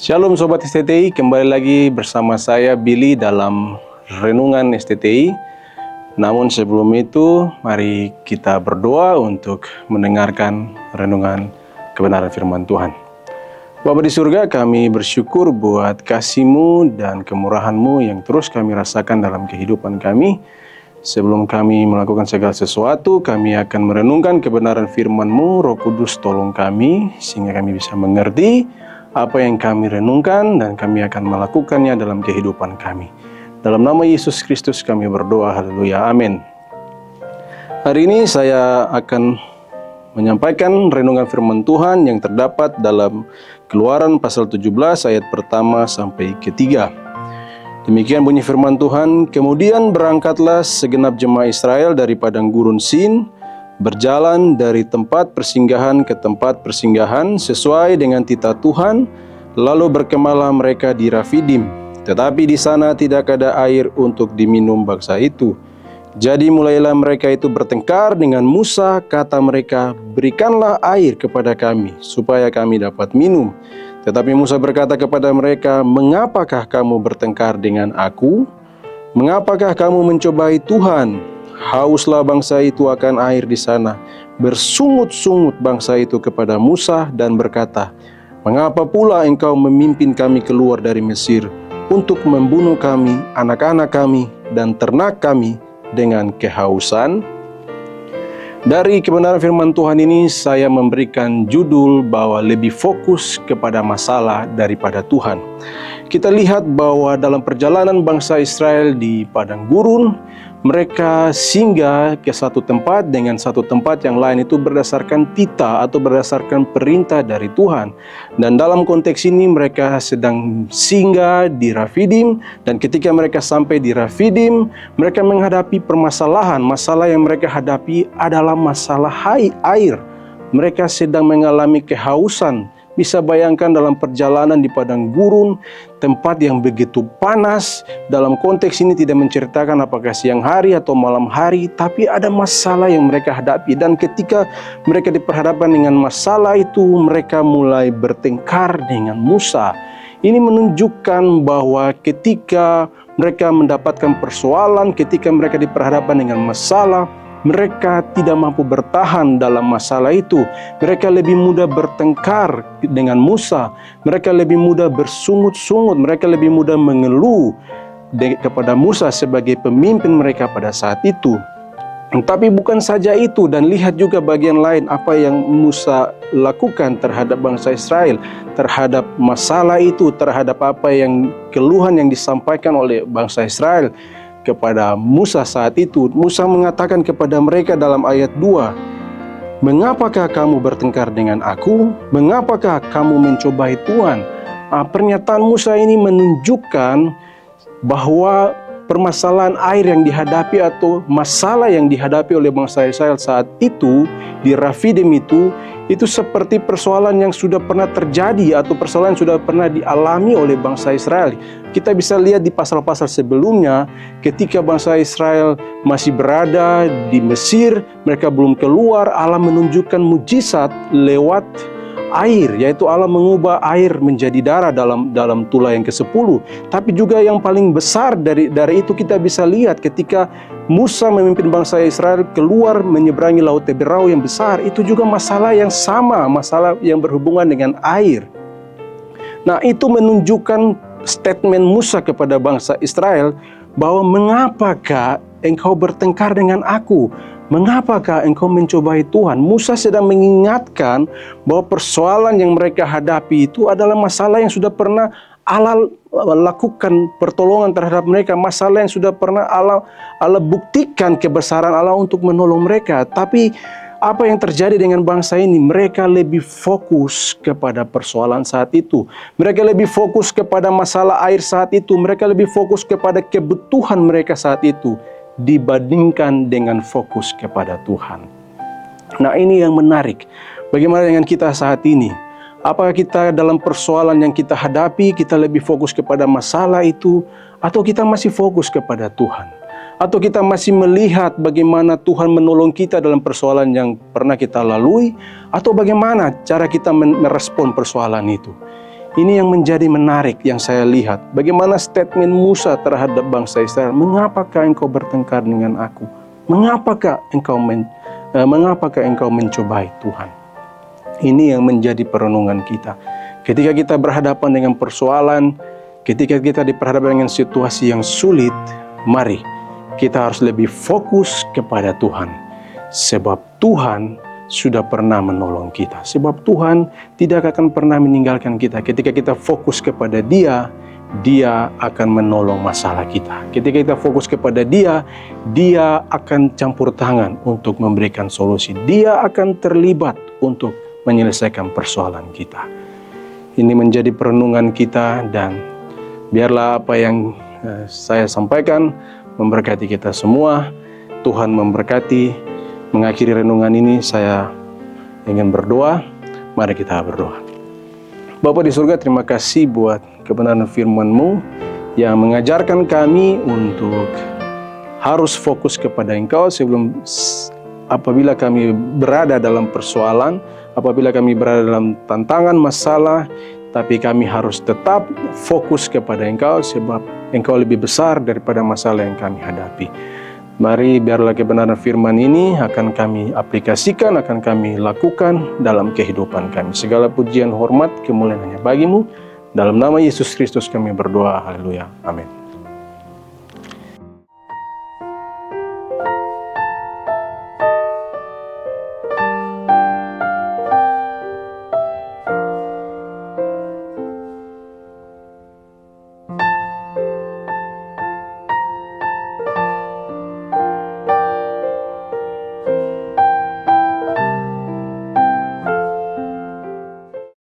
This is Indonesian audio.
Shalom Sobat STTI, kembali lagi bersama saya Billy dalam Renungan STTI. Namun sebelum itu, mari kita berdoa untuk mendengarkan renungan kebenaran firman Tuhan. Bapa di surga, kami bersyukur buat kasih-Mu dan kemurahan-Mu yang terus kami rasakan dalam kehidupan kami. Sebelum kami melakukan segala sesuatu, kami akan merenungkan kebenaran firman-Mu. Roh Kudus tolong kami, sehingga kami bisa mengerti apa yang kami renungkan dan kami akan melakukannya dalam kehidupan kami. Dalam nama Yesus Kristus kami berdoa, haleluya, amin. Hari ini saya akan menyampaikan renungan firman Tuhan yang terdapat dalam Keluaran pasal 17 ayat pertama sampai ketiga. Demikian bunyi firman Tuhan, kemudian berangkatlah segenap jemaah Israel dari padang gurun Sin, berjalan dari tempat persinggahan ke tempat persinggahan sesuai dengan titah Tuhan, lalu berkemahlah mereka di Rafidim. Tetapi di sana tidak ada air untuk diminum bangsa itu. Jadi mulailah mereka itu bertengkar dengan Musa, kata mereka, berikanlah air kepada kami, supaya kami dapat minum. Tetapi Musa berkata kepada mereka, mengapakah kamu bertengkar dengan aku? Mengapakah kamu mencobai Tuhan? Hauslah bangsa itu akan air di sana. Bersungut-sungut bangsa itu kepada Musa dan berkata, mengapa pula engkau memimpin kami keluar dari Mesir untuk membunuh kami, anak-anak kami, dan ternak kami dengan kehausan? Dari kebenaran firman Tuhan ini saya memberikan judul bahwa lebih fokus kepada masalah daripada Tuhan. Kita lihat bahwa dalam perjalanan bangsa Israel di padang gurun, mereka singgah ke satu tempat dengan satu tempat yang lain itu berdasarkan titah atau berdasarkan perintah dari Tuhan. Dan dalam konteks ini mereka sedang singgah di Rafidim, dan ketika mereka sampai di Rafidim, mereka menghadapi permasalahan. Masalah yang mereka hadapi adalah masalah air. Mereka sedang mengalami kehausan. Bisa bayangkan dalam perjalanan di padang gurun, tempat yang begitu panas. Dalam konteks ini tidak menceritakan apakah siang hari atau malam hari, tapi ada masalah yang mereka hadapi. Dan ketika mereka diperhadapkan dengan masalah itu, mereka mulai bertengkar dengan Musa. Ini menunjukkan bahwa ketika mereka mendapatkan persoalan, ketika mereka diperhadapkan dengan masalah, mereka tidak mampu bertahan dalam masalah itu. Mereka lebih mudah bertengkar dengan Musa. Mereka lebih mudah bersungut-sungut. Mereka lebih mudah mengeluh kepada Musa sebagai pemimpin mereka pada saat itu. Tapi bukan saja itu, dan lihat juga bagian lain apa yang Musa lakukan terhadap bangsa Israel, terhadap masalah itu, terhadap apa yang keluhan yang disampaikan oleh bangsa Israel kepada Musa saat itu. Musa mengatakan kepada mereka dalam ayat 2, mengapakah kamu bertengkar dengan aku? Mengapakah kamu mencobai Tuhan? Pernyataan Musa ini menunjukkan bahwa permasalahan air yang dihadapi atau masalah yang dihadapi oleh bangsa Israel saat itu di Rafidim itu seperti persoalan yang sudah pernah terjadi atau persoalan yang sudah pernah dialami oleh bangsa Israel. Kita bisa lihat di pasal-pasal sebelumnya, ketika bangsa Israel masih berada di Mesir, mereka belum keluar, Allah menunjukkan mujizat lewat air, yaitu Allah mengubah air menjadi darah dalam tulah yang ke-10. Tapi juga yang paling besar dari itu kita bisa lihat ketika Musa memimpin bangsa Israel keluar menyeberangi Laut Teberau yang besar, itu juga masalah yang sama, masalah yang berhubungan dengan air. Nah, itu menunjukkan statement Musa kepada bangsa Israel bahwa mengapakah engkau bertengkar dengan aku? Mengapakah engkau mencobai Tuhan? Musa sedang mengingatkan bahwa persoalan yang mereka hadapi itu adalah masalah yang sudah pernah Allah lakukan pertolongan terhadap mereka. Masalah yang sudah pernah Allah buktikan kebesaran Allah untuk menolong mereka. Tapi apa yang terjadi dengan bangsa ini? Mereka lebih fokus kepada persoalan saat itu. Mereka lebih fokus kepada masalah air saat itu. Mereka lebih fokus kepada kebutuhan mereka saat itu dibandingkan dengan fokus kepada Tuhan. Nah, ini yang menarik. Bagaimana dengan kita saat ini? Apakah kita dalam persoalan yang kita hadapi, kita lebih fokus kepada masalah itu, atau kita masih fokus kepada Tuhan? Atau kita masih melihat bagaimana Tuhan menolong kita dalam persoalan yang pernah kita lalui, atau bagaimana cara kita merespon persoalan itu? Ini yang menjadi menarik yang saya lihat. Bagaimana statement Musa terhadap bangsa Israel. Mengapakah engkau bertengkar dengan aku? Mengapakah engkau mencobai Tuhan? Ini yang menjadi perenungan kita. Ketika kita berhadapan dengan persoalan, ketika kita diperhadapkan dengan situasi yang sulit, mari kita harus lebih fokus kepada Tuhan. Sebab Tuhan sudah pernah menolong kita. Sebab Tuhan tidak akan pernah meninggalkan kita. Ketika kita fokus kepada Dia, Dia akan menolong masalah kita. Ketika kita fokus kepada Dia, Dia akan campur tangan untuk memberikan solusi. Dia akan terlibat untuk menyelesaikan persoalan kita. Ini menjadi perenungan kita, dan biarlah apa yang saya sampaikan memberkati kita semua. Tuhan memberkati. Mengakhiri renungan ini, saya ingin berdoa. Mari kita berdoa. Bapa di surga, terima kasih buat kebenaran firman-Mu yang mengajarkan kami untuk harus fokus kepada Engkau apabila kami berada dalam persoalan, apabila kami berada dalam tantangan, masalah, tapi kami harus tetap fokus kepada Engkau sebab Engkau lebih besar daripada masalah yang kami hadapi. Mari biarlah kebenaran firman ini akan kami aplikasikan, akan kami lakukan dalam kehidupan kami. Segala pujian, hormat, kemuliaan hanya bagi-Mu. Dalam nama Yesus Kristus kami berdoa. Haleluya. Amin.